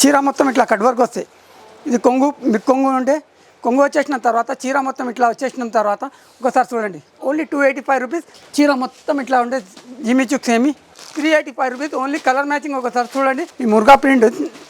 చీర మొత్తం ఇట్లా కట్ వర్క్ వస్తాయి. ఇది కొంగు బిగ్ కొంగు ఉంటే కొంగు వచ్చేసిన తర్వాత చీర మొత్తం ఇట్లా వచ్చేసిన తర్వాత ఒకసారి చూడండి. Only 285 rupees. చీర మొత్తం ఇట్లా ఉంటే జిమ్మి చుక్స్ ఏమి 385 రూపీస్. ఓన్లీ కలర్ మ్యాచింగ్ ఒకసారి చూడండి. ఈ మురుగా ప్రింట్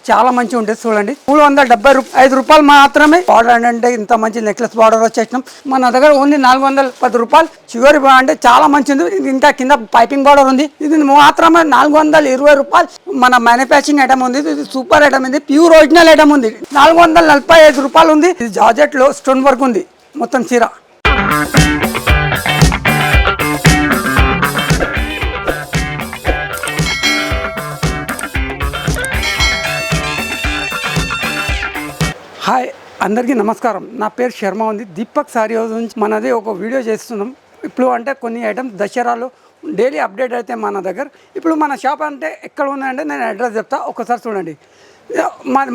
చాలా మంచిగా ఉంటుంది చూడండి. 375 రూపాయలు మాత్రమే. బార్డర్ అంటే ఇంత మంచి నెక్లెస్ బార్డర్ వచ్చేసినాం. మన దగ్గర ఓన్లీ 410 రూపాయలు. చివరి అంటే చాలా మంచిది. ఇంకా కింద పైపింగ్ బార్డర్ ఉంది. ఇది మాత్రమే 420 రూపాయలు. మన మ్యానుఫ్యాక్చరింగ్ ఐటమ్ ఉంది. ఇది సూపర్ ఐటమ్ ఉంది. ప్యూర్ ఒరిజినల్ ఐటమ్ ఉంది. 445 రూపాయలు ఉంది. ఇది జార్జెట్ లో స్టోన్ వర్క్ ఉంది మొత్తం చీర. హాయ్ అందరికీ నమస్కారం. నా పేరు శర్మ ఉంది. దీపక్ సారీ హౌస్ నుంచి మనది ఒక వీడియో చేస్తున్నాం. ఇప్పుడు అంటే కొన్ని ఐటమ్స్ దసరాలో డైలీ అప్డేట్ అయితే మన దగ్గర. ఇప్పుడు మన షాప్ అంటే ఎక్కడ ఉందంటే నేను అడ్రస్ చెప్తా, ఒకసారి చూడండి.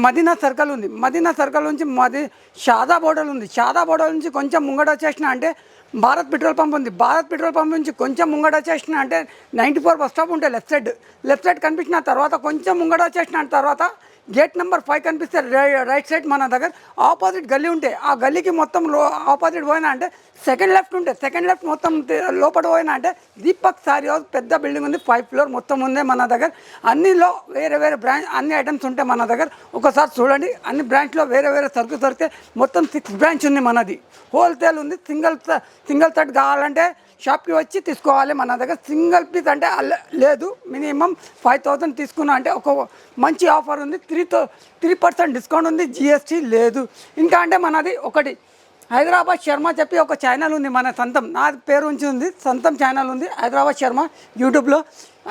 మదీనా సర్కిల్ ఉంది. మదీనా సర్కిల్ నుంచి మాది షాదా బోర్డర్ ఉంది. షాదా బోర్డర్ నుంచి కొంచెం ముంగట వచ్చేసిన అంటే భారత్ పెట్రోల్ పంప్ ఉంది. భారత్ పెట్రోల్ పంప్ నుంచి కొంచెం ముంగట వచ్చేసిన అంటే 94 బస్ స్టాప్ ఉంటే లెఫ్ట్ సైడ్ కనిపించిన తర్వాత కొంచెం ముంగట వచ్చేసిన తర్వాత గేట్ నెంబర్ 5 కనిపిస్తే రైట్ సైడ్ మన దగ్గర ఆపోజిట్ గల్లీ ఉంటే ఆ గల్లీకి మొత్తం ఆపోజిట్ పోయినా అంటే సెకండ్ లెఫ్ట్ మొత్తం లోపల పోయినా అంటే దీపక్ సారీ హౌస్ పెద్ద బిల్డింగ్ ఉంది. 5 ఫ్లోర్ మొత్తం ఉంది మన దగ్గర. అన్నిలో వేరే బ్రాంచ్ అన్ని ఐటమ్స్ ఉంటాయి మన దగ్గర. ఒకసారి చూడండి. అన్ని బ్రాంచ్లో వేరే సరుకు దొరికితే మొత్తం 6 బ్రాంచ్ ఉంది మనది. హోల్సేల్ ఉంది. సింగిల్ సెట్ కావాలంటే షాప్కి వచ్చి తీసుకోవాలి. మన దగ్గర సింగిల్ పీస్ అంటే లేదు. మినిమం 5000 తీసుకున్నా అంటే ఒక మంచి ఆఫర్ ఉంది. 3% డిస్కౌంట్ ఉంది. జిఎస్టీ లేదు. ఇంకా అంటే మనది ఒకటి హైదరాబాద్ శర్మ చెప్పి ఒక ఛానల్ ఉంది మన సొంతం. నా పేరు ఉంచి ఉంది. సొంతం ఛానల్ ఉంది హైదరాబాద్ శర్మ యూట్యూబ్లో.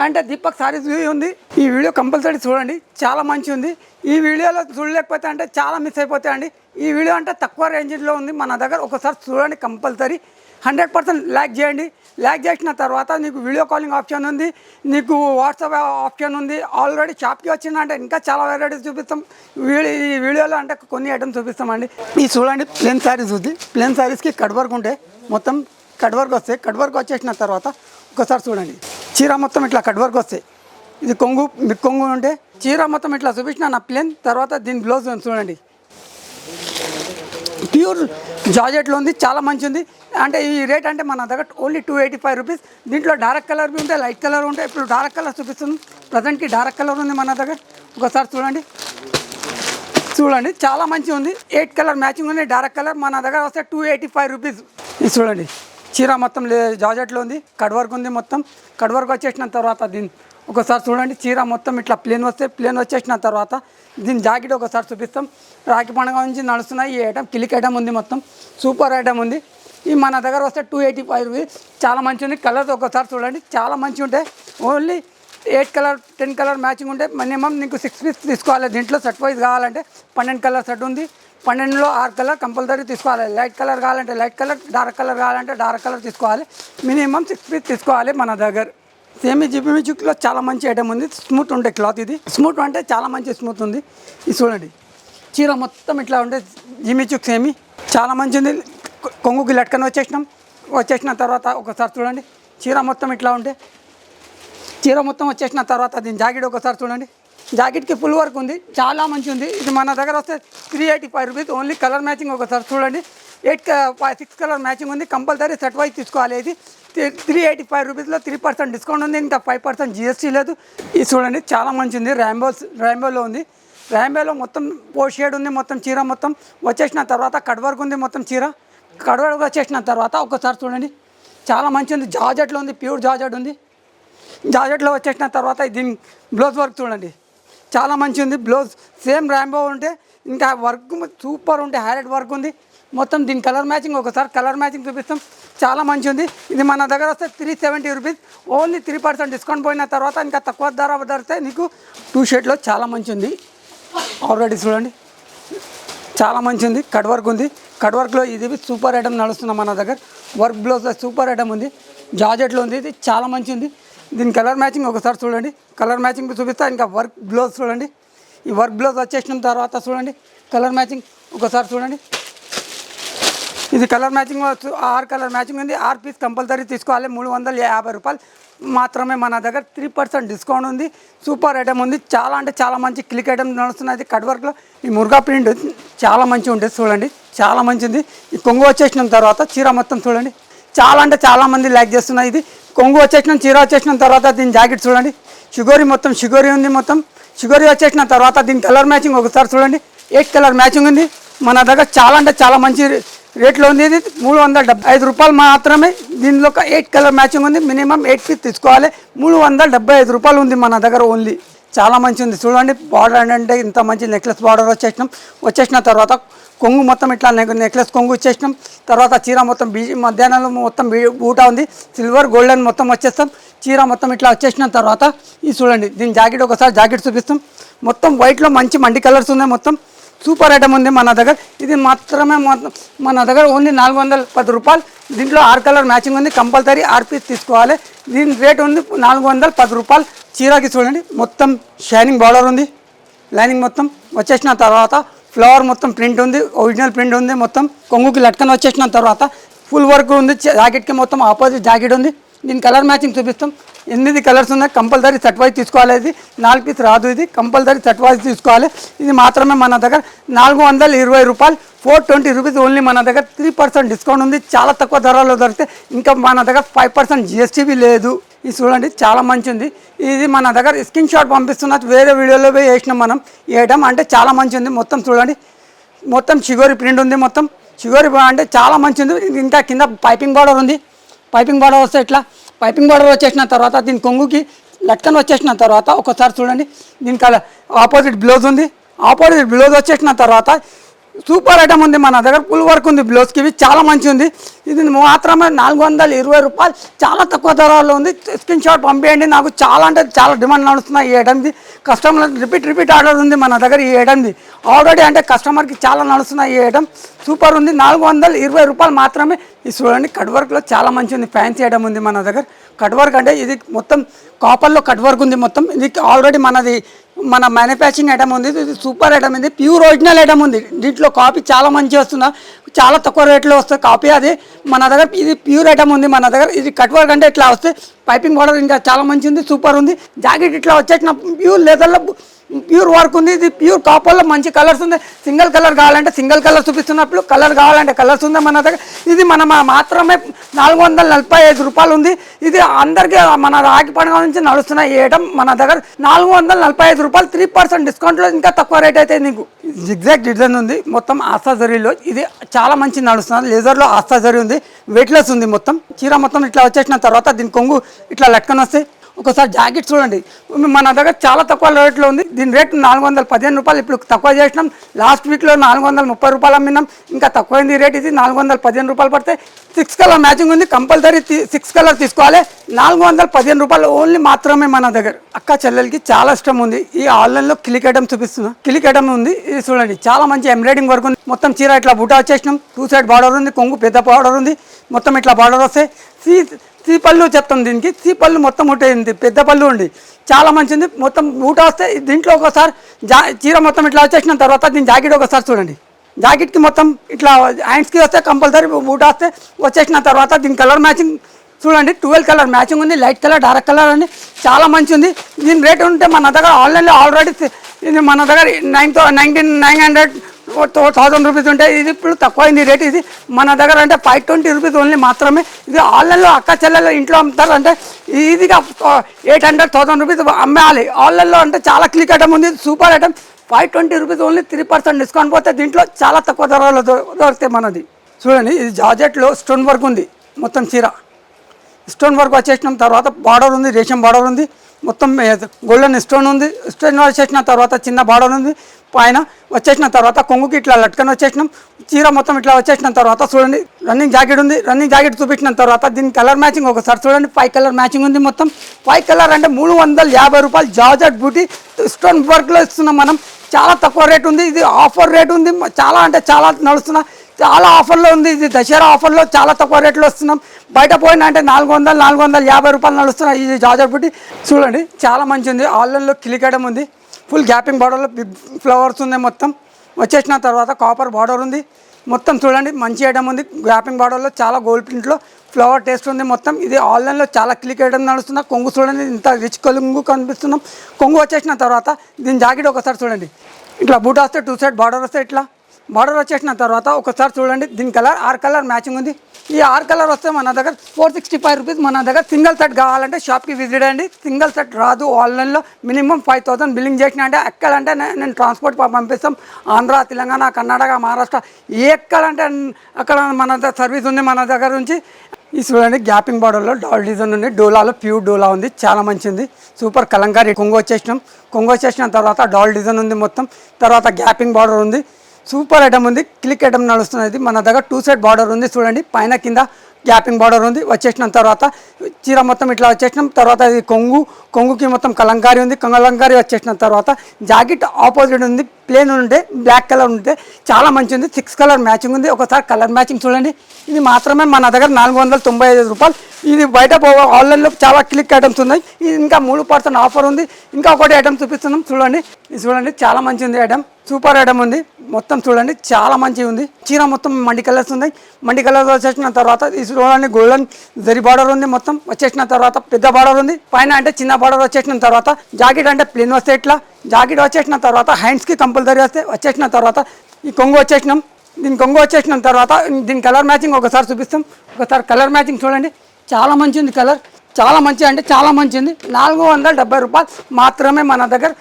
అంటే దీపక్ సారీస్ ఉంది. ఈ వీడియో కంపల్సరీ చూడండి. చాలా మంచి ఉంది. ఈ వీడియోలో చూడలేకపోతే అంటే చాలా మిస్ అయిపోతాయండి. ఈ వీడియో అంటే తక్కువ రేంజ్లో ఉంది మన దగ్గర. ఒకసారి చూడండి కంపల్సరీ. 100% లైక్ చేయండి. లైక్ చేసిన తర్వాత నీకు వీడియో కాలింగ్ ఆప్షన్ ఉంది, నీకు వాట్సాప్ ఆప్షన్ ఉంది. ఆల్రెడీ షాప్కి వచ్చిందంటే ఇంకా చాలా వెరైటీస్ చూపిస్తాం. ఈ వీడియోలో అంటే కొన్ని ఐటమ్స్ చూపిస్తామండి. ఈ చూడండి ప్లెయిన్ శారీస్ ఉంది. ప్లెయిన్ శారీస్కి కట్ వర్క్ ఉంటాయి. మొత్తం కట్ వర్క్ వస్తాయి. కట్ వర్క్ వచ్చేసిన తర్వాత ఒకసారి చూడండి. చీర మొత్తం ఇట్లా కట్ వర్క్ వస్తాయి. ఇది కొంగు బిగ్ కొంగు ఉంటే చీర మొత్తం ఇట్లా చూపించిన నా ప్లెయిన్. తర్వాత దీని బ్లౌజ్ చూడండి. ప్యూర్ జార్జెట్లో ఉంది. చాలా మంచి ఉంది. అంటే ఈ రేట్ అంటే మన దగ్గర ఓన్లీ 285 రూపీస్. దీంట్లో డార్క్ కలర్ ఉంటాయి, లైట్ కలర్ ఉంటాయి. ఇప్పుడు డార్క్ కలర్ చూపిస్తుంది. ప్రజెంట్కి డార్క్ కలర్ ఉంది మన దగ్గర. ఒకసారి చూడండి చాలా మంచిగా ఉంది. 8 కలర్ మ్యాచింగ్ ఉంది. డార్క్ కలర్ మన దగ్గర వస్తే 285 రూపీస్. ఇది చూడండి. చీర మొత్తం జార్జెట్లో ఉంది. కట్ వర్క్ ఉంది. మొత్తం కట్ వర్క్ వచ్చేసిన తర్వాత దీన్ని ఒకసారి చూడండి. చీర మొత్తం ఇట్లా ప్లేన్ వచ్చేసిన తర్వాత దీని జాకెట్ ఒకసారి చూపిస్తాం. రాఖీ పండుగ నుంచి నడుస్తున్నాయి ఈ ఐటమ్. కిలిక్ ఐటమ్ ఉంది. మొత్తం సూపర్ ఐటమ్ ఉంది. ఈ మన దగ్గర వస్తే 285 రూపీస్. చాలా మంచి ఉంది. కలర్స్ ఒకసారి చూడండి. చాలా మంచిగా ఉంటాయి. ఓన్లీ 8 కలర్ 10 కలర్ మ్యాచింగ్ ఉంటాయి. మినిమం నీకు 6 పీస్ తీసుకోవాలి. దీంట్లో సెట్ వైజ్ కావాలంటే 12 కలర్ సెట్ ఉంది. 12లో 6 కలర్ కంపల్సరీ తీసుకోవాలి. లైట్ కలర్ కావాలంటే లైట్ కలర్, డార్క్ కలర్ కావాలంటే డార్క్ కలర్ తీసుకోవాలి. మినిమం 6 పీస్ తీసుకోవాలి మన దగ్గర. సేమీ జిమ్మిచుక్లో చాలా మంచి ఐటమ్ ఉంది. స్మూత్ ఉంటే క్లాత్. ఇది స్మూత్ అంటే చాలా మంచి స్మూత్ ఉంది. ఇది చూడండి. చీర మొత్తం ఇట్లా ఉంటే జిమ్మిచుక్ సేమీ చాలా మంచిది. కొంగుకి లట్కన్ వచ్చేసిన తర్వాత ఒకసారి చూడండి. చీర మొత్తం ఇట్లా ఉంటే చీర మొత్తం వచ్చేసిన తర్వాత దీని జాకెట్ ఒకసారి చూడండి. జాకెట్కి ఫుల్ వర్క్ ఉంది. చాలా మంచి ఉంది. ఇది మన దగ్గర వస్తే 385 రూపీస్. ఓన్లీ కలర్ మ్యాచింగ్ ఒకసారి చూడండి. 6 కలర్ మ్యాచింగ్ ఉంది. కంపల్సరీ సెట్ వైజ్ తీసుకోవాలి. ఇది 385 రూపీస్లో 3% డిస్కౌంట్ ఉంది. ఇంకా 5% జిఎస్టీ లేదు. ఇది చూడండి చాలా మంచిది. ర్యాంబోలో ఉంది. ర్యాంబోలో మొత్తం షేడ్ ఉంది. మొత్తం చీర మొత్తం వచ్చేసిన తర్వాత కట్ వర్క్ ఉంది. మొత్తం చీర కట్ వర్క్ వచ్చేసిన తర్వాత ఒకసారి చూడండి. చాలా మంచి ఉంది. జార్జెట్లో ఉంది. ప్యూర్ జార్జెట్ ఉంది. జార్జెట్లో వచ్చేసిన తర్వాత దీని బ్లౌజ్ వర్క్ చూడండి. చాలా మంచి ఉంది. బ్లౌజ్ సేమ్ ర్యాంబో ఉంటే ఇంకా వర్క్ సూపర్ ఉంటే హైలైట్ వర్క్ ఉంది. మొత్తం దీని కలర్ మ్యాచింగ్ ఒకసారి కలర్ మ్యాచింగ్ చూపిస్తాం. చాలా మంచి ఉంది. ఇది మన దగ్గర వస్తే 370 రూపీస్. ఓన్లీ 3% డిస్కౌంట్ పోయిన తర్వాత ఇంకా తక్కువ ధర దొరికితే నీకు 2 షేడ్లో చాలా మంచి ఉంది. ఆల్రెడీ చూడండి చాలా మంచి ఉంది. కట్ వర్క్ ఉంది. కట్ వర్క్లో ఇది సూపర్ ఐటమ్ నడుస్తుంది మన దగ్గర. వర్క్ బ్లౌజ్ సూపర్ ఐటమ్ ఉంది. జార్జెట్లో ఉంది. ఇది చాలా మంచి ఉంది. దీని కలర్ మ్యాచింగ్ ఒకసారి చూడండి. కలర్ మ్యాచింగ్ చూపిస్తా. ఇంకా వర్క్ బ్లౌజ్ చూడండి. ఈ వర్క్ బ్లౌజ్ వచ్చేసిన తర్వాత చూడండి కలర్ మ్యాచింగ్ ఒకసారి చూడండి. ఇది కలర్ మ్యాచింగ్ 6 కలర్ మ్యాచింగ్ ఉంది. 6 పీస్ కంపల్సరీ తీసుకోవాలి. 350 రూపాయలు. మాత్రమే మన దగ్గర 3% డిస్కౌంట్ ఉంది. సూపర్ ఐటమ్ ఉంది. చాలా అంటే చాలా మంచి క్లిక్ ఐటమ్ నడుస్తున్నది. కట్ వర్క్లో ఈ మురుగా ప్రింట్ చాలా మంచిగా ఉంటుంది. చూడండి చాలా మంచిది. ఈ కొంగు వచ్చేసిన తర్వాత చీర మొత్తం చూడండి చాలా అంటే చాలా మంది లైక్ చేస్తున్నారు. ఇది కొంగు వచ్చేసిన చీర వచ్చేసిన తర్వాత దీని జాకెట్ చూడండి షుగరీ మొత్తం షుగరీ ఉంది. మొత్తం షుగరీ వచ్చేసిన తర్వాత దీని కలర్ మ్యాచింగ్ ఒకసారి చూడండి 8 కలర్ మ్యాచింగ్ ఉంది. మన దగ్గర చాలా అంటే చాలా మంచి రేట్లో ఉంది. ఇది 375 రూపాయలు మాత్రమే. దీనిలో 8 కలర్ మ్యాచింగ్ ఉంది. మినిమం 8 పీస్ తీసుకోవాలి. 375 రూపాయలు ఉంది మన దగ్గర ఓన్లీ. చాలా మంచి ఉంది చూడండి. బార్డర్ అంటే ఇంత మంచి నెక్లెస్ బార్డర్ వచ్చేసిన తర్వాత కొంగు మొత్తం ఇట్లా నెక్లెస్ కొంగు వచ్చేసినాం. తర్వాత చీర మొత్తం మధ్యాహ్నంలో మొత్తం బూటా ఉంది. సిల్వర్ గోల్డెన్ మొత్తం వచ్చేస్తాం. చీర మొత్తం ఇట్లా వచ్చేసిన తర్వాత ఇది చూడండి దీని జాకెట్ ఒకసారి జాకెట్ చూపిస్తాం. మొత్తం వైట్లో మంచి మండి కలర్స్ ఉన్నాయి. మొత్తం సూపర్ ఐటమ్ ఉంది మన దగ్గర. ఇది మాత్రమే మన దగ్గర ఓన్లీ 410 రూపాయలు. దీంట్లో 6 కలర్ మ్యాచింగ్ ఉంది. కంపల్సరీ 6 పీస్ తీసుకోవాలి. దీని రేట్ ఉంది 410 రూపాయలు. చీరకి చూడండి మొత్తం షైనింగ్ బార్డర్ ఉంది. లైనింగ్ మొత్తం వచ్చేసిన తర్వాత ఫ్లవర్ మొత్తం ప్రింట్ ఉంది. ఒరిజినల్ ప్రింట్ ఉంది. మొత్తం కొంగుకి లట్కన్ వచ్చేసిన తర్వాత ఫుల్ వర్క్ ఉంది. జాకెట్కి మొత్తం ఆపోజిట్ జాకెట్ ఉంది. దీని కలర్ మ్యాచింగ్ చూపిస్తాం. 8 కలర్స్ ఉన్నాయి. కంపల్సరీ సెట్ వైజ్ తీసుకోవాలి. ఇది 4 పీస్ రాదు. ఇది కంపల్సరీ సెట్ వైజ్ తీసుకోవాలి. ఇది మాత్రమే మన దగ్గర 420 రూపాయలు. 420 రూపీస్ ఓన్లీ. మన దగ్గర 3% డిస్కౌంట్ ఉంది. చాలా తక్కువ ధరలో దొరికితే ఇంకా మన దగ్గర 5% జిఎస్టీవి లేదు. ఇది చూడండి చాలా మంచి ఉంది. ఇది మన దగ్గర స్క్రీన్ షాట్ పంపిస్తున్నది. వేరే వీడియోలో పోయి వేసినాం మనం. ఈ ఐటమ్ అంటే చాలా మంచి ఉంది. మొత్తం చూడండి మొత్తం షుగరీ ప్రింట్ ఉంది. మొత్తం షుగరీ అంటే చాలా మంచి ఉంది. ఇంకా కింద పైపింగ్ బార్డర్ ఉంది. పైపింగ్ బార్డర్ వస్తే ఇట్లా పైపింగ్ బార్డర్ వచ్చేసిన తర్వాత దీని కొంగుకి లట్కన్ వచ్చేసిన తర్వాత ఒకసారి చూడండి దీనికి ఆపోజిట్ బ్లౌజ్ ఉంది. ఆపోజిట్ బ్లౌజ్ వచ్చేసిన తర్వాత సూపర్ ఐటమ్ ఉంది. మన దగ్గర ఫుల్ వర్క్ ఉంది. బ్లౌజ్కి ఇవి చాలా మంచి ఉంది. ఇది మాత్రమే 420 రూపాయలు. చాలా తక్కువ ధరలో ఉంది. స్క్రీన్ షాట్ పంపేయండి. నాకు చాలా అంటే చాలా డిమాండ్ నడుస్తున్నాయి ఈ ఐటమ్ది. కస్టమర్ రిపీట్ ఆర్డర్ ఉంది మన దగ్గర ఈ ఐటమ్ది. ఆల్రెడీ అంటే కస్టమర్కి చాలా నడుస్తున్నాయి ఈ ఐటమ్. సూపర్ ఉంది. 420 రూపాయలు మాత్రమే. ఇది చూడండి కట్ వర్క్లో చాలా మంచి ఉంది. ఫ్యాన్సీ ఐటమ్ ఉంది మన దగ్గర. కట్ వర్క్ అంటే ఇది మొత్తం కాపర్లో కట్ వర్క్ ఉంది. మొత్తం ఇది ఆల్రెడీ మన మ్యానుఫ్యాక్చరింగ్ ఐటమ్ ఉంది. ఇది సూపర్ ఐటమ్ ఉంది. ప్యూర్ ఒరిజినల్ ఐటమ్ ఉంది. దీంట్లో కాపీ చాలా మంచిగా వస్తుందా. చాలా తక్కువ రేట్లో వస్తుంది కాపీ. అది మన దగ్గర ఇది ప్యూర్ ఐటమ్ ఉంది మన దగ్గర. ఇది కట్ వర్క్ అంటే ఇట్లా వస్తే పైపింగ్ బార్డర్ ఇంకా చాలా మంచి ఉంది. సూపర్ ఉంది. జాకెట్ ఇట్లా వచ్చేసిన ప్యూర్ లెదర్లో ప్యూర్ వర్క్ ఉంది. ఇది ప్యూర్ కాపర్లో మంచి కలర్స్ ఉంది. సింగిల్ కలర్ కావాలంటే సింగిల్ కలర్ చూపిస్తున్నప్పుడు కలర్ కావాలంటే కలర్స్ ఉంది మన దగ్గర. ఇది మాత్రమే 445 రూపాయలు ఉంది. ఇది అందరికీ మన రాఖీ పండుగ నుంచి నడుస్తున్న ఈ ఐటమ్ మన దగ్గర 445 రూపాయలు. 3% డిస్కౌంట్లో ఇంకా తక్కువ రేట్ అయితే నీకు. జిగ్జాగ్ డిజైన్ ఉంది. మొత్తం ఆస్తా జరీలో ఇది చాలా మంచి నడుస్తుంది. లేజర్లో ఆస్తా జరీ ఉంది. వెయిట్లెస్ ఉంది. మొత్తం చీర మొత్తం ఇట్లా వచ్చేసిన తర్వాత దీని కొంగు ఇట్లా లట్కన్ వస్తాయి. ఒకసారి జాకెట్ చూడండి మన దగ్గర చాలా తక్కువ రేట్లో ఉంది. దీని రేట్ 415 రూపాయలు. ఇప్పుడు తక్కువ చేసినాం. లాస్ట్ వీక్లో 430 రూపాయలు అమ్మినాం. ఇంకా తక్కువైంది రేట్. ఇది 415 రూపాయలు పడతాయి. 6 కలర్ మ్యాచింగ్ ఉంది. కంపల్సరీ 6 కలర్ తీసుకోవాలి. 415 రూపాయలు ఓన్లీ మాత్రమే మన దగ్గర. అక్క చెల్లెలకి చాలా ఇష్టం ఉంది. ఈ ఆన్లైన్లో క్లిక్ ఐటమ్ చూపిస్తున్నా. క్లిక్ ఐటమ్ ఉంది. ఇది చూడండి చాలా మంచి ఎంబ్రాయిడింగ్ వర్క్ ఉంది. మొత్తం చీర ఇట్లా బూటా వచ్చేసినాం. 2 సైడ్ బార్డర్ ఉంది. కొంగు పెద్ద బార్డర్ ఉంది. మొత్తం ఇట్లా బార్డర్ వస్తాయి. సీ పళ్ళు చెప్తాం దీనికి. సీ పళ్ళు మొత్తం ఉంటుంది. పెద్ద పళ్ళు ఉండి చాలా మంచిది. మొత్తం బూట వస్తే దీంట్లో ఒకసారి చీర మొత్తం ఇట్లా వచ్చేసిన తర్వాత దీని జాకెట్ ఒకసారి చూడండి. జాకెట్కి మొత్తం ఇట్లా హ్యాండ్స్కి వస్తే కంపల్సరీ బూట వస్తే వచ్చేసిన తర్వాత దీని కలర్ మ్యాచింగ్ చూడండి 12 కలర్ మ్యాచింగ్ ఉంది. లైట్ కలర్ డార్క్ కలర్ అని చాలా మంచి ఉంది. దీని రేట్ ఉంటే మన దగ్గర ఆన్లైన్లో ఆల్రెడీ ఇది మన దగ్గర 9,900 రూపీస్ ఉంటాయి. ఇది ఇప్పుడు తక్కువైంది రేట్. ఇది మన దగ్గర అంటే 520 రూపీస్ ఓన్లీ మాత్రమే. ఇది ఆన్లైన్లో అక్క చెల్లెలు ఇంట్లో అమ్ముతారు అంటే ఈజీగా 800,000 రూపీస్ అమ్మేయాలి. ఆన్లైన్లో అంటే చాలా క్లిక్ ఐటమ్ ఉంది. Super item 520 rupees only. 3% discount పోతే దీంట్లో చాలా తక్కువ ధరలో దొరుకుతాయి మనది. చూడండి ఇది జార్జెట్లో స్టోన్ వర్క్ ఉంది. మొత్తం చీర స్టోన్ వర్క్ వచ్చేసిన తర్వాత బార్డర్ ఉంది. రేషం బార్డర్ ఉంది. మొత్తం గోల్డెన్ స్టోన్ ఉంది. స్టోన్ వచ్చేసిన తర్వాత చిన్న బార్డర్ ఉంది. పైన వచ్చేసిన తర్వాత కొంగుకి ఇట్లా లట్కన్ వచ్చేసినాం. చీర మొత్తం ఇట్లా వచ్చేసిన తర్వాత చూడండి రన్నింగ్ జాకెట్ ఉంది. రన్నింగ్ జాకెట్ చూపించిన తర్వాత దీని కలర్ మ్యాచింగ్ ఒకసారి చూడండి. 5 కలర్ మ్యాచింగ్ ఉంది. మొత్తం 5 కలర్ అంటే 350 రూపాయలు. జార్జెట్ బూటీ స్టోన్ వర్క్లో ఇస్తున్నాం మనం. చాలా తక్కువ రేట్ ఉంది. ఇది ఆఫర్ రేట్ ఉంది. చాలా అంటే చాలా నడుస్తున్నా. చాలా ఆఫర్లో ఉంది. ఇది దసరా ఆఫర్లో చాలా తక్కువ రేట్లో వస్తున్నాం. బయట పోయినా అంటే 450 రూపాయలు నడుస్తున్నాయి. ఇది జార్జెట్ బూటీ చూడండి చాలా మంచి ఉంది. ఆన్లైన్లో క్లిక్ ఐటమ్ ఉంది. ఫుల్ గ్యాపింగ్ బార్డర్లో బిగ్ ఫ్లవర్స్ ఉంది. మొత్తం వచ్చేసిన తర్వాత కాపర్ బార్డర్ ఉంది. మొత్తం చూడండి మంచి ఐటమ్ ఉంది. గ్యాపింగ్ బార్డర్లో చాలా గోల్డ్ ప్రింట్లో ఫ్లవర్ టేస్ట్ ఉంది మొత్తం. ఇది ఆన్లైన్లో చాలా క్లిక్ అయ్యడం నడుస్తుంది. కొంగు చూడండి ఇంత రిచ్ కొంగు కనిపిస్తున్నాం. కొంగు వచ్చేసిన తర్వాత దీని జాకెట్ ఒకసారి చూడండి, ఇట్లా బూట వస్తే 2 సైడ్ బార్డర్ వస్తే ఇట్లా బార్డర్ వచ్చేసిన తర్వాత ఒకసారి చూడండి దీని కలర్ 6 కలర్ మ్యాచింగ్ ఉంది. ఈ 6 కలర్ వస్తే మన దగ్గర 465 రూపీస్. మన దగ్గర సింగిల్ సెట్ కావాలంటే షాప్కి విజిట్ అండి. సింగిల్ సెట్ రాదు, ఆన్లైన్లో మినిమం 5000 బిల్లింగ్ చేసిన అంటే ఎక్కడంటే నేను ట్రాన్స్పోర్ట్ పంపిస్తాం. ఆంధ్ర, తెలంగాణ, కర్ణాటక, మహారాష్ట్ర ఎక్కడంటే అక్కడ మన సర్వీస్ ఉంది మన దగ్గర నుంచి. ఈ చూడండి గ్యాపింగ్ బార్డర్లో డాల్ డిజైన్ ఉంది. డోలాలో ప్యూర్ డోలా ఉంది, చాలా మంచిది. సూపర్ కలంకారీ కొంగు వచ్చేసినాం. కొంగు వచ్చేసిన తర్వాత డాల్ డిజైన్ ఉంది మొత్తం. తర్వాత గ్యాపింగ్ బార్డర్ ఉంది. సూపర్ ఐటమ్ ఉంది, క్లిక్ ఐటమ్ నడుస్తున్నది. మన దగ్గర 2 సైడ్ బార్డర్ ఉంది చూడండి, పైన కింద గ్యాపింగ్ బార్డర్ ఉంది. వచ్చేసిన తర్వాత చీర మొత్తం ఇట్లా వచ్చేసినాం. తర్వాత ఇది కొంగుకి మొత్తం కలంకారీ ఉంది. కలంకారీ వచ్చేసిన తర్వాత జాకెట్ ఆపోజిట్ ఉంది, ప్లేన్ ఉంటే బ్లాక్ కలర్ ఉంటే చాలా మంచి ఉంది. 6 కలర్ మ్యాచింగ్ ఉంది. ఒకసారి కలర్ మ్యాచింగ్ చూడండి. ఇది మాత్రమే మన దగ్గర 495 రూపాయలు. ఇది బయట ఆన్లైన్లో చాలా క్లిక్ ఐటమ్స్ ఉన్నాయి. ఇది ఇంకా 3% ఆఫర్ ఉంది. ఇంకా ఒకటి ఐటమ్ చూపిస్తున్నాం చూడండి. ఇది చూడండి చాలా మంచి ఉంది ఐటమ్, సూపర్ ఐటమ్ ఉంది మొత్తం. చూడండి చాలా మంచిగా ఉంది. చీర మొత్తం మండి కలర్స్ ఉన్నాయి. మండి కలర్స్ వచ్చేసిన తర్వాత ఈ చూడండి గోల్డెన్ జరీ బార్డర్ ఉంది మొత్తం. వచ్చేసిన తర్వాత పెద్ద బార్డర్ ఉంది. పైన అంటే చిన్న బార్డర్ వచ్చేసిన తర్వాత జాకెట్ అంటే ప్లేన్ వస్తే ఇట్లా జాకెట్ వచ్చేసిన తర్వాత హ్యాండ్స్కి కంపల్సరీ వస్తే. వచ్చేసిన తర్వాత ఈ కొంగు వచ్చేసినాం. దీని కొంగు వచ్చేసిన తర్వాత దీని కలర్ మ్యాచింగ్ ఒకసారి చూపిస్తాం. ఒకసారి కలర్ మ్యాచింగ్ చూడండి, చాలా మంచి ఉంది కలర్, చాలా మంచి అంటే చాలా మంచిది. 470 రూపాయలు మాత్రమే మన దగ్గర.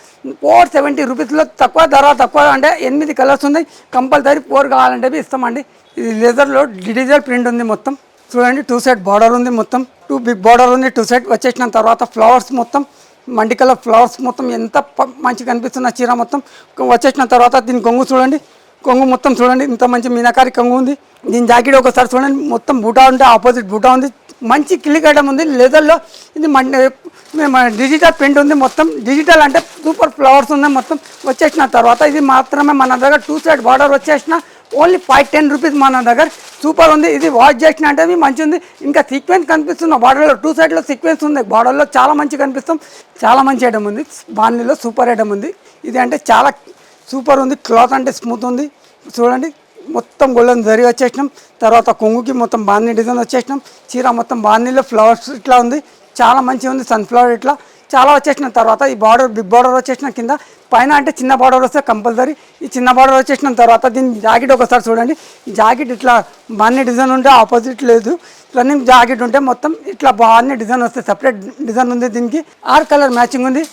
470 రూపీస్లో తక్కువ ధర, తక్కువ అంటే 8 కలర్స్ ఉన్నాయి. కంపల్సరీ 4 కావాలంటే ఇస్తామండి. ఇది లెదర్లో డిజిటల్ ప్రింట్ ఉంది మొత్తం. చూడండి 2 సైడ్ బార్డర్ ఉంది మొత్తం. 2 బిగ్ బార్డర్ ఉంది 2 సైడ్. వచ్చేసిన తర్వాత ఫ్లవర్స్ మొత్తం మండి కలర్ ఫ్లవర్స్ మొత్తం ఎంత మంచిగా కనిపిస్తున్న చీర మొత్తం. వచ్చేసిన తర్వాత దీని కొంగు చూడండి, కొంగు మొత్తం చూడండి ఇంత మంచి మీనాకారి కొంగు ఉంది. దీని జాకెట్ ఒకసారి చూడండి, మొత్తం బూటా ఉంటే ఆపోజిట్ బూటా ఉంది. మంచి క్లిక్ ఐటమ్ ఉంది లెదర్లో. ఇది డిజిటల్ ప్రింట్ ఉంది మొత్తం. డిజిటల్ అంటే సూపర్ ఫ్లవర్స్ ఉంది మొత్తం. వచ్చేసిన తర్వాత ఇది మాత్రమే మన దగ్గర 2 సైడ్ బార్డర్ వచ్చేసిన ఓన్లీ 510 రూపీస్ మన దగ్గర. సూపర్ ఉంది. ఇది వాష్ చేసిన అంటే మంచి ఉంది. ఇంకా సీక్వెన్స్ కనిపిస్తుంది బార్డర్లో, 2 సైడ్లో సీక్వెన్స్ ఉంది బార్డర్లో, చాలా మంచి కనిపిస్తాం. చాలా మంచి ఐటమ్ ఉంది. బాండీలో సూపర్ ఐటమ్ ఉంది. ఇది అంటే చాలా సూపర్ ఉంది. క్లాత్ అంటే స్మూత్ ఉంది చూడండి. మొత్తం గోల్డెన్ జరీ వచ్చేసినాం. తర్వాత కొంగుకి మొత్తం బాందీ డిజైన్ వచ్చేసినాం. చీర మొత్తం బాందీలో ఫ్లవర్స్ ఇట్లా ఉంది, చాలా మంచిగా ఉంది. సన్ఫ్లవర్ ఇట్లా చాలా వచ్చేసిన తర్వాత ఈ బార్డర్ బిగ్ బార్డర్ వచ్చేసిన కింద. పైన అంటే చిన్న బార్డర్ వస్తే కంపల్సరీ. ఈ చిన్న బార్డర్ వచ్చేసిన తర్వాత దీని జాకెట్ ఒకసారి చూడండి. ఈ జాకెట్ ఇట్లా బాందీ డిజైన్ ఉంటే ఆపోజిట్ లేదు, రన్నింగ్ జాకెట్ ఉంటే మొత్తం ఇట్లా బాందీ డిజైన్ వస్తే సపరేట్ డిజైన్ ఉంది. దీనికి 6 కలర్ మ్యాచింగ్ ఉంది.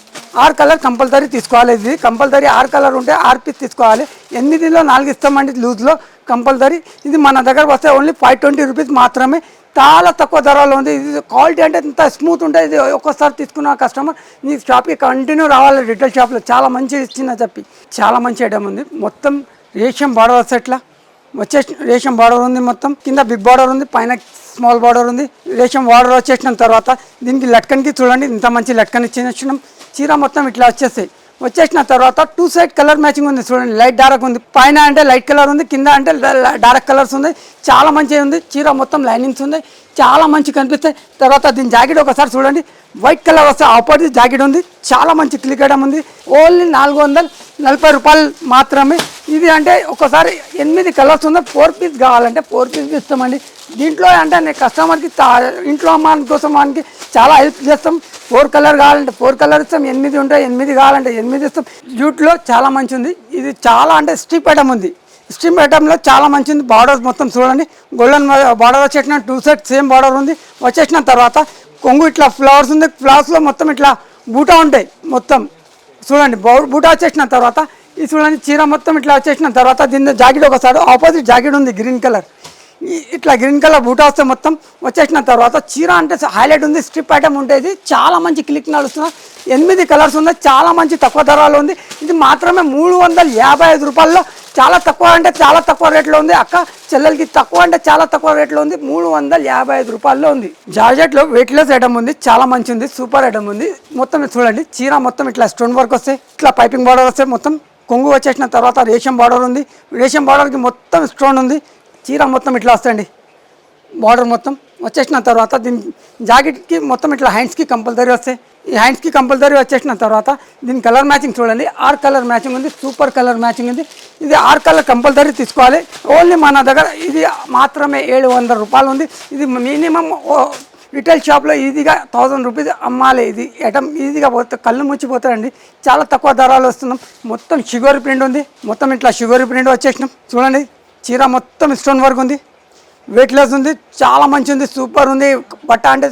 6 కలర్ కంపల్సరీ తీసుకోవాలి. ఇది కంపల్సరీ 6 కలర్ ఉంటే 6 పీస్ తీసుకోవాలి. 8లో 4 ఇస్తామండి లూజ్లో కంపల్సరీ. ఇది మన దగ్గర వస్తే ఓన్లీ 520 రూపీస్ మాత్రమే. చాలా తక్కువ ధరలో ఉంది. ఇది క్వాలిటీ అంటే ఇంత స్మూత్ ఉంటుంది. ఇది ఒక్కసారి తీసుకున్న కస్టమర్ నీ షాప్కి కంటిన్యూ రావాలి. రిటైల్ షాప్లో చాలా మంచి ఇచ్చిన చెప్పి చాలా మంచి ఐటమ్ ఉంది. మొత్తం రేషం బార్డర్ వస్తే ఇట్లా వచ్చేసి రేషం బార్డర్ ఉంది మొత్తం. కింద బిగ్ బార్డర్ ఉంది, పైన స్మాల్ బార్డర్ ఉంది. రేషం బార్డర్ వచ్చేసిన తర్వాత దీనికి లట్కన్కి చూడండి ఇంత మంచి లట్కన్ ఇచ్చినాం. చీర మొత్తం ఇట్లా వచ్చేస్తాయి. వచ్చేసిన తర్వాత 2 సైడ్ కలర్ మ్యాచింగ్ ఉంది చూడండి. లైట్ డార్క్ ఉంది, పైన అంటే లైట్ కలర్ ఉంది, కింద అంటే డార్క్ కలర్స్ ఉంది. చాలా మంచిగా ఉంది. చీర మొత్తం లైనింగ్స్ ఉంది, చాలా మంచి కనిపిస్తాయి. తర్వాత దీని జాకెట్ ఒకసారి చూడండి, వైట్ కలర్ వస్తే ఆపోజిట్ జాకెట్ ఉంది. చాలా మంచి క్లిక్ ఐటమ్ ఉంది. ఓన్లీ 440 రూపాయలు మాత్రమే. ఇది అంటే ఒకసారి 8 కలర్స్ ఉంది. 4 పీస్ కావాలంటే 4 పీస్ ఇస్తామండి. దీంట్లో అంటే నేను కస్టమర్కి ఇంట్లో మన కోసం మనకి చాలా హెల్ప్ చేస్తాం. 4 కలర్ కావాలంటే 4 కలర్ ఇస్తాం. 8 ఉంటాయి, 8 కావాలంటే 8 ఇస్తాం. జూట్లో చాలా మంచి ఉంది. ఇది చాలా అంటే స్ట్రిప్ ఐటమ్ ఉంది. స్ట్రిప్ ఐటమ్లో చాలా మంచి ఉంది. బార్డర్ మొత్తం చూడండి గోల్డెన్ బార్డర్ వచ్చేసిన 2 సైడ్ సేమ్ బార్డర్ ఉంది. వచ్చేసిన తర్వాత కొంగు ఇట్లా ఫ్లవర్స్ ఉంది. ఫ్లవర్స్లో మొత్తం ఇట్లా బూటా ఉంటాయి మొత్తం చూడండి. బూటా వచ్చేసిన తర్వాత ఈ చూడండి చీర మొత్తం ఇట్లా వచ్చేసిన తర్వాత దీని జాకెట్ ఒకసారి ఆపోజిట్ జాకెట్ ఉంది గ్రీన్ కలర్. ఇట్లా గ్రీన్ కలర్ బూటా వస్తే మొత్తం వచ్చేసిన తర్వాత చీర అంటే హైలైట్ ఉంది. స్ట్రిప్ ఐటమ్ ఉంటుంది. చాలా మంచి క్లిక్ నడుస్తుంది. 8 కలర్స్ ఉన్నాయి. చాలా మంచి తక్కువ ధరలో ఉంది. ఇది మాత్రమే 355 రూపాయల్లో. చాలా తక్కువ అంటే చాలా తక్కువ రేట్లో ఉంది. అక్క చెల్లెలకి తక్కువ అంటే చాలా తక్కువ రేట్లో ఉంది. 355 రూపాయల్లో ఉంది. జార్జెట్లో వెయిట్లెస్ ఐటమ్ ఉంది. చాలా మంచి ఉంది. సూపర్ ఐటమ్ ఉంది. మొత్తం చూడండి చీర మొత్తం ఇట్లా స్టోన్ వర్క్ వస్తాయి. ఇట్లా పైపింగ్ బార్డర్ వస్తే మొత్తం కొంగు వచ్చేసిన తర్వాత రేషం బార్డర్ ఉంది. రేషం బార్డర్కి మొత్తం స్టోన్ ఉంది. చీర మొత్తం ఇట్లా వస్తాయండి. బార్డర్ మొత్తం వచ్చేసిన తర్వాత దీని జాకెట్కి మొత్తం ఇట్లా హ్యాండ్స్కి కంపల్సరీ వస్తాయి. ఈ హ్యాండ్స్కి కంపల్సరీ వచ్చేసిన తర్వాత దీని కలర్ మ్యాచింగ్ చూడండి. 6 కలర్ మ్యాచింగ్ ఉంది. సూపర్ కలర్ మ్యాచింగ్ ఉంది. ఇది 6 కలర్ కంపల్సరీ తీసుకోవాలి. ఓన్లీ మన దగ్గర ఇది మాత్రమే 700 రూపాయలు ఉంది. ఇది మినిమం రిటైల్ షాప్లో ఈజీగా 1000 రూపీస్ అమ్మాలి. ఇది ఐటమ్ ఈజీగా పోతే కళ్ళు ముచ్చిపోతాయండి. చాలా తక్కువ ధరలు వస్తున్నాం. మొత్తం షుగర్ ప్రింట్ ఉంది. మొత్తం ఇట్లా షుగర్ ప్రింట్ వచ్చేసినాం. చూడండి చీర మొత్తం స్టోన్ వర్క్ ఉంది. వెయిట్లెస్ ఉంది. చాలా మంచి ఉంది. సూపర్ ఉంది. బట్ట అంటే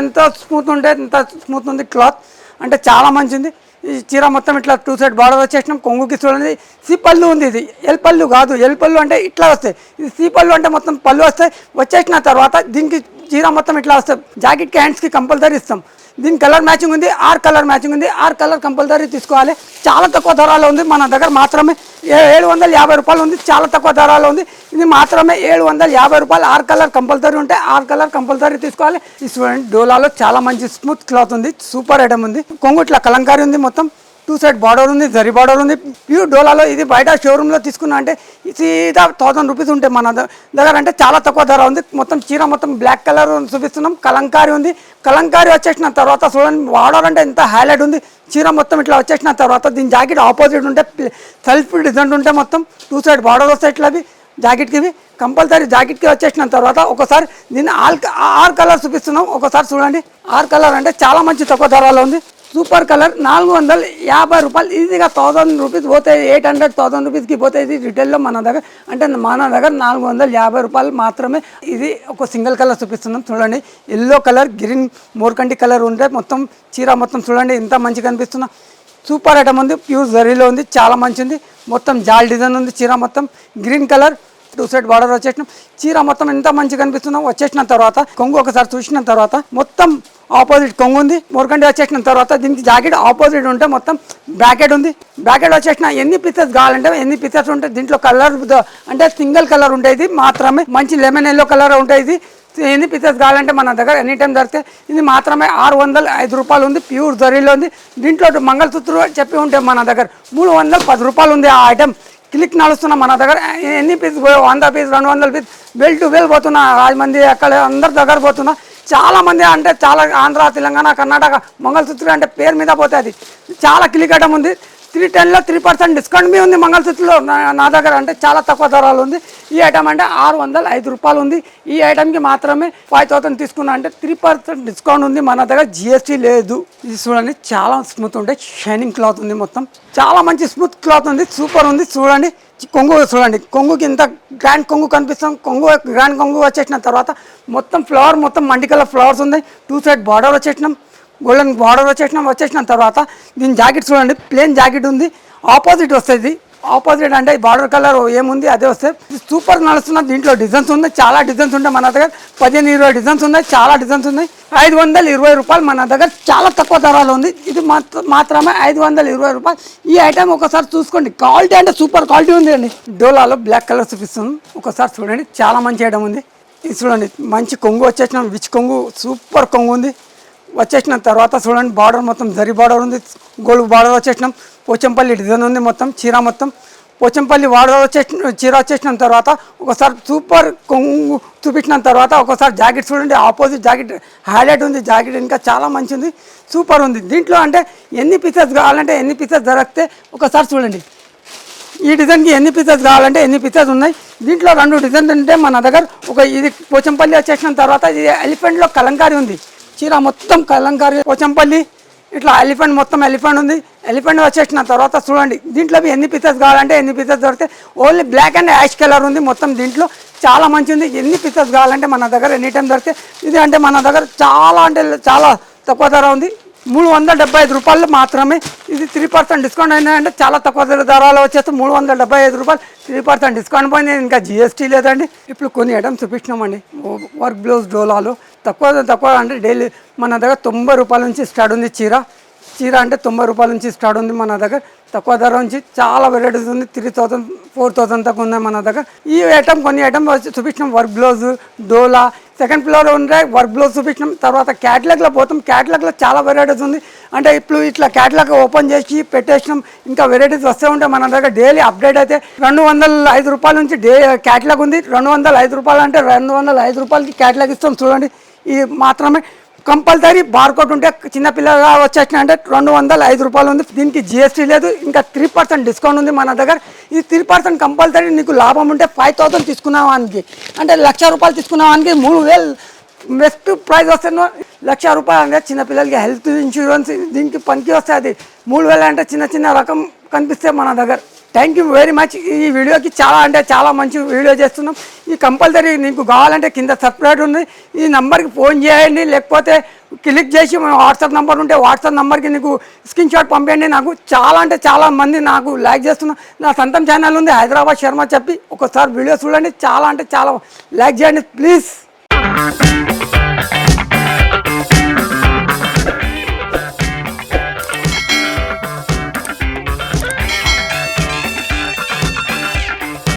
ఎంత స్మూత్ ఉంటే ఎంత స్మూత్ ఉంది. క్లాత్ అంటే చాలా మంచి ఉంది. ఈ చీర మొత్తం ఇట్లా 2 సైడ్ బార్డర్ వచ్చేసినాం. కొంగుకి చూడండి సి పళ్ళు ఉంది. ఇది ఎల్ పళ్ళు కాదు. ఎల్ పళ్ళు అంటే ఇట్లా వస్తాయి. ఇది సి పళ్ళు అంటే మొత్తం పళ్ళు వస్తాయి. వచ్చేసిన తర్వాత దీనికి చీర మొత్తం ఇట్లా వస్తాయి. జాకెట్కి హ్యాండ్స్కి కంపల్సరీ ఇస్తాం. దీని కలర్ మ్యాచింగ్ ఉంది. 6 కలర్ మ్యాచింగ్ ఉంది. 6 కలర్ కంపల్సరీ తీసుకోవాలి. చాలా తక్కువ ధరలో ఉంది. మన దగ్గర మాత్రమే 750 రూపాయలు ఉంది. చాలా తక్కువ ధరలో ఉంది. ఇది మాత్రమే 750 రూపాయలు. 6 కలర్ కంపల్సరీ ఉంటాయి. 6 కలర్ కంపల్సరీ తీసుకోవాలి. ఈ చూడండి డోలాలో చాలా మంచి స్మూత్ క్లాత్ ఉంది. సూపర్ ఐటమ్ ఉంది. కొంగు ఇట్లా కలంకారీ ఉంది. మొత్తం 2 సైడ్ బార్డర్ ఉంది. జరీ బార్డర్ ఉంది. ప్యూర్ డోలాలో ఇది బయట షోరూంలో తీసుకున్నా అంటే సీదా 1000 రూపీస్ ఉంటాయి. మన దగ్గర అంటే చాలా తక్కువ ధర ఉంది. మొత్తం చీర మొత్తం బ్లాక్ కలర్ చూపిస్తున్నాం. కలంకారీ ఉంది. కలంకారీ వచ్చేసిన తర్వాత చూడండి బార్డర్ అంటే ఎంత హైలైట్ ఉంది. చీర మొత్తం ఇట్లా వచ్చేసిన తర్వాత దీని జాకెట్ ఆపోజిట్ ఉంటే సెల్ఫ్ డిజైన్ ఉంటే మొత్తం 2 సైడ్ బార్డర్ వస్తాయి. ఇట్లా జాకెట్కి ఇవి కంపల్సరీ జాకెట్కి వచ్చేసిన తర్వాత ఒకసారి దీన్ని 6 కలర్ చూపిస్తున్నాం. ఒకసారి చూడండి 6 కలర్ అంటే చాలా మంచి తక్కువ ధరలో ఉంది. సూపర్ కలర్ 450 రూపాయలు. ఈజీగా 1000 రూపీస్ పోతాయి. 800 రూపీస్కి పోతాయి. ఇది రిటైల్లో మన దగ్గర అంటే మన దగ్గర 450 రూపాయలు మాత్రమే. ఇది ఒక సింగిల్ కలర్ చూపిస్తున్నాం. చూడండి ఎల్లో కలర్ గ్రీన్ మోర్కంటి కలర్ ఉంటే మొత్తం చీర మొత్తం చూడండి ఎంత మంచిగా కనిపిస్తున్నా. సూపర్ ఐటమ్ ఉంది. ప్యూర్ జరీలో ఉంది. చాలా మంచి ఉంది. మొత్తం జాల్ డిజైన్ ఉంది. చీర మొత్తం గ్రీన్ కలర్ 2 సైడ్ బార్డర్ వచ్చేసినాం. చీర మొత్తం ఎంత మంచిగా కనిపిస్తున్నాం. వచ్చేసిన తర్వాత కొంగు ఒకసారి చూసిన తర్వాత మొత్తం ఆపోజిట్ కొంగు ఉంది. మోర్కండి వచ్చేసిన తర్వాత దీనికి జాకెట్ ఆపోజిట్ ఉంటే మొత్తం బ్రాకెట్ ఉంది. బ్రాకెట్ వచ్చేసిన ఎన్ని పీసెస్ కావాలంటే ఎన్ని పీసెస్ ఉంటాయి. దీంట్లో కలర్ అంటే సింగిల్ కలర్ ఉంటాయి. ఇది మాత్రమే మంచి లెమన్ ఎల్లో కలర్ ఉంటాయి. ఇది ఎన్ని పీసెస్ కావాలంటే మన దగ్గర ఎనీ టైం దొరికితే ఇది మాత్రమే 605 రూపాయలు ఉంది. ప్యూర్ జరీలో ఉంది. దీంట్లో మంగళసూత్రం చెప్పి ఉంటే మన దగ్గర 310 రూపాయలు ఉంది. ఆ ఐటమ్ క్లిక్ నడుస్తున్నా మన దగ్గర ఎన్ని piece 100 piece 200 piece well to well పోతున్నా. రాజమండ్రి అక్కడ అందరి దగ్గర పోతున్నా. చాలా మంది అంటే చాలా ఆంధ్ర తెలంగాణ కర్ణాటక మంగళసూత్రం అంటే పేరు మీద పోతుంది. చాలా క్లిక్ ఐటమ్ ఉంది. 310లో 3% డిస్కౌంట్ మీ ఉంది. మంగళసూత్రలో నా దగ్గర అంటే చాలా తక్కువ ధరలు ఉంది. ఈ ఐటమ్ అంటే 605 రూపాయలు ఉంది. ఈ ఐటమ్కి మాత్రమే 5000 తీసుకున్నా అంటే 3% డిస్కౌంట్ ఉంది. మన దగ్గర జిఎస్టీ లేదు. ఇది చూడండి చాలా స్మూత్ ఉంటాయి. షైనింగ్ క్లాత్ ఉంది. మొత్తం చాలా మంచి స్మూత్ క్లాత్ ఉంది. సూపర్ ఉంది. చూడండి కొంగు చూడండి. కొంగుకి ఇంత గ్రాండ్ కొంగు కనిపిస్తాం. గ్రాండ్ కొంగు వచ్చేసిన తర్వాత మొత్తం ఫ్లవర్ మొత్తం మండి కలర్ ఫ్లవర్స్ ఉంది. 2 సైడ్ బార్డర్ వచ్చేసినాం. గోల్డెన్ బార్డర్ వచ్చేసిన తర్వాత దీని జాకెట్ చూడండి ప్లెయిన్ జాకెట్ ఉంది. ఆపోజిట్ వస్తుంది. ఆపోజిట్ అంటే బార్డర్ కలర్ ఏముంది అదే వస్తాయి. సూపర్ నడుస్తున్న దీంట్లో డిజైన్స్ ఉన్నాయి. చాలా డిజైన్స్ ఉంటాయి మన దగ్గర. 15-20 డిజైన్స్ ఉన్నాయి. చాలా డిజైన్స్ ఉన్నాయి. 520 రూపాయలు మన దగ్గర చాలా తక్కువ ధరలో ఉంది. ఇది మాత్రమే 520 రూపాయలు. ఈ ఐటమ్ ఒకసారి చూసుకోండి. క్వాలిటీ అంటే సూపర్ క్వాలిటీ ఉంది అండి. డోలాలో బ్లాక్ కలర్ చూపిస్తుంది. ఒకసారి చూడండి చాలా మంచి ఐటమ్ ఉంది. ఇది చూడండి మంచి కొంగు వచ్చేసిన విచ్ కొంగు సూపర్ కొంగు ఉంది. వచ్చేసిన తర్వాత చూడండి బార్డర్ మొత్తం జరీ బార్డర్ ఉంది. గోల్డ్ బార్డర్ వచ్చేసినాం. పోచంపల్లి డిజైన్ ఉంది. మొత్తం చీర మొత్తం పోచంపల్లి బార్డర్ చీర వచ్చేసిన తర్వాత ఒకసారి సూపర్ కొంగు చూపించిన తర్వాత ఒకసారి జాకెట్ చూడండి. ఆపోజిట్ జాకెట్ హైలైట్ ఉంది. జాకెట్ ఇంకా చాలా మంచి ఉంది. సూపర్ ఉంది. దీంట్లో అంటే ఎన్ని పీసెస్ కావాలంటే ఎన్ని పీసెస్ దొరికితే ఒకసారి చూడండి. ఈ డిజైన్కి ఎన్ని పీసెస్ కావాలంటే ఎన్ని పీసెస్ ఉన్నాయి. దీంట్లో 2 డిజైన్స్ ఉంటే మన దగ్గర ఇది పోచంపల్లి వచ్చేసిన తర్వాత ఇది ఎలిఫెంట్లో కలంకారీ ఉంది. చీర మొత్తం కలంకారీ పోచంపల్లి ఇట్లా ఎలిఫెంట్ మొత్తం ఎలిఫెంట్ ఉంది. ఎలిఫెంట్ వచ్చేసిన తర్వాత చూడండి దీంట్లో ఎన్ని పీసెస్ కావాలంటే ఎన్ని పీసెస్ దొరికితే only black and ash colour ఉంది. మొత్తం దీంట్లో చాలా మంచి ఉంది. ఎన్ని పీసెస్ కావాలంటే మన దగ్గర ఎనీ టైం దొరికితే ఇది అంటే మన దగ్గర చాలా అంటే చాలా తక్కువ ధర ఉంది. 375 రూపాయలు మాత్రమే. ఇది 3% డిస్కౌంట్ అయినా అంటే చాలా తక్కువ ధరలో వచ్చేస్తే 375 రూపాయలు 3% డిస్కౌంట్ పోయింది. ఇంకా జిఎస్టీ లేదండి. ఇప్పుడు కొన్ని ఐటమ్స్ చూపించినామండి. వర్క్ బ్లౌజ్ డోలాలో తక్కువ అంటే డైలీ మన దగ్గర 90 రూపాయల నుంచి స్టార్ట్ ఉంది. చీర అంటే 90 రూపాయల నుంచి స్టార్ట్ ఉంది మన దగ్గర. తక్కువ ధర నుంచి చాలా వెరైటీస్ ఉంది. 3000 4000 దాకా ఉన్నాయి మన దగ్గర. ఈ ఐటమ్ కొన్ని ఐటమ్ చూపించినాం. వర్క్ బ్లౌజ్ డోలా సెకండ్ ఫ్లోర్ ఉంటే వర్క్ బ్లౌజ్ చూపించినాం. తర్వాత క్యాటలాగ్లో పోతాం. క్యాటలాగ్లో చాలా వెరైటీస్ ఉంది. అంటే ఇప్పుడు ఇట్లా క్యాటలాగ్ ఓపెన్ చేసి పెట్టేసినాం. ఇంకా వెరైటీస్ వస్తూ ఉంటాయి మన దగ్గర. డైలీ అప్డేట్ అయితే 205 రూపాయల నుంచి క్యాటలాగ్ ఉంది. 205 రూపాయలు అంటే 205 రూపాయలకి క్యాటలాగ్ ఇస్తాం. చూడండి ఇది మాత్రమే కంపల్సరీ బార్కోడ్ ఉంటే చిన్నపిల్లగా వచ్చేసిన అంటే 205 రూపాయలు ఉంది. దీనికి జిఎస్టీ లేదు, ఇంకా 3% డిస్కౌంట్ ఉంది మన దగ్గర. ఈ 3% కంపల్సరీ నీకు లాభం ఉంటే 5000 తీసుకున్నావానికి అంటే 1,00,000 రూపాయలు తీసుకున్నావానికి 3,000 బెస్ట్ ప్రైస్ వస్తే 1,00,000 రూపాయలు అంటే చిన్నపిల్లలకి హెల్త్ ఇన్సూరెన్స్ దీనికి పనికి వస్తుంది. అది 3,000 అంటే చిన్న చిన్న రకం కనిపిస్తే మన దగ్గర. Thank you very much. ఈ వీడియోకి చాలా అంటే చాలా మంచి వీడియో చేస్తున్నాం. ఈ కంపల్సరీ నీకు కావాలంటే కింద సబ్స్క్రైబ్ ఉంది, ఈ నెంబర్కి ఫోన్ చేయండి, లేకపోతే క్లిక్ చేసి మన వాట్సాప్ నెంబర్ ఉంటే వాట్సాప్ నెంబర్కి నీకు స్క్రీన్ షాట్ పంపించండి. నాకు చాలా అంటే చాలా మంది నాకు లైక్ చేస్తున్నాం. నా సొంతం ఛానల్ ఉంది హైదరాబాద్ శర్మ చెప్పి, ఒకసారి వీడియో చూడండి. చాలా అంటే చాలా లైక్ చేయండి ప్లీజ్.